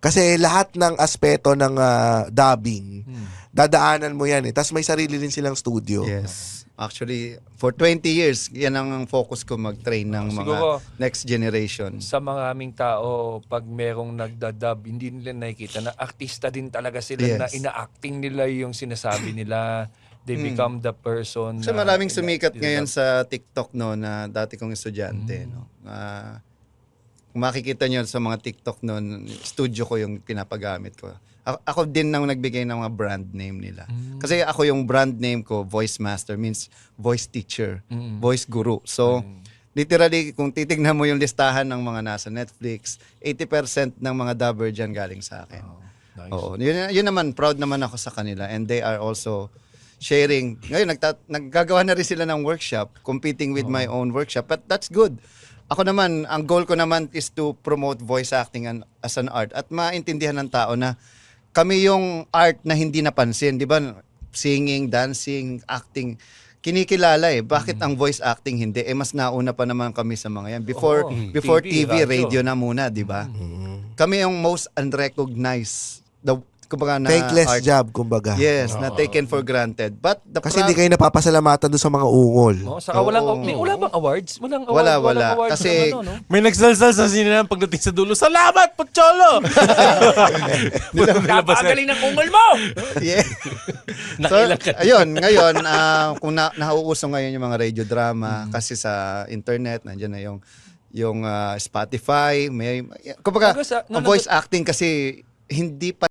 Kasi lahat ng aspeto ng dubbing, dadaanan mo yan eh. Tapos may sarili din silang studio. Yes. Actually, for 20 years, yan ang focus ko mag-train ng mga Siguro, next generation. sa mga aming tao, pag merong nagdadub, hindi nila nakikita na artista din talaga sila, Yes. na ina-acting nila yung sinasabi nila. They become the person. Kasi maraming sumikat dinadub. ngayon sa TikTok no, na dati kong estudyante. No? Kung makikita nyo sa mga TikTok noon, studio ko yung pinapagamit ko. Ako din nang nagbigay ng mga brand name nila. Kasi ako yung brand name ko, Voice Master, means voice teacher, voice guru. So, literally, kung titignan mo yung listahan ng mga nasa Netflix, 80% ng mga dubber dyan galing sa akin. Nice. Oo. Yun naman, proud naman ako sa kanila. And they are also sharing. Ngayon, naggagawa na rin sila ng workshop, competing with my own workshop. But that's good. Ako naman, ang goal ko naman is to promote voice acting as an art at maintindihan ng tao na kami yung art na hindi napansin, di ba? Singing, dancing, acting, kinikilala eh. Bakit ang voice acting hindi? Eh mas nauna pa naman kami sa mga yan. Before TV, radio na muna, di ba? Kami yung most unrecognized, kumbaga na Thankless art. job, kumbaga. Yes, na taken for granted. But the Kasi hindi kayo napapasalamatan doon sa mga ungol. No, saka wala bang awards? Walang Wala. awards Kasi- ng ano, no? May nagsalsal sa sinilang pagdating sa dulo. Salamat, Pocholo! Napakagaling ng ungol mo! Yeah. So, Nakilang ka. ayun, ngayon, kung nauuso ngayon yung mga radio drama, kasi sa internet, nandiyan na yung Spotify, kumbaga, Bago sa- ang voice acting kasi hindi pa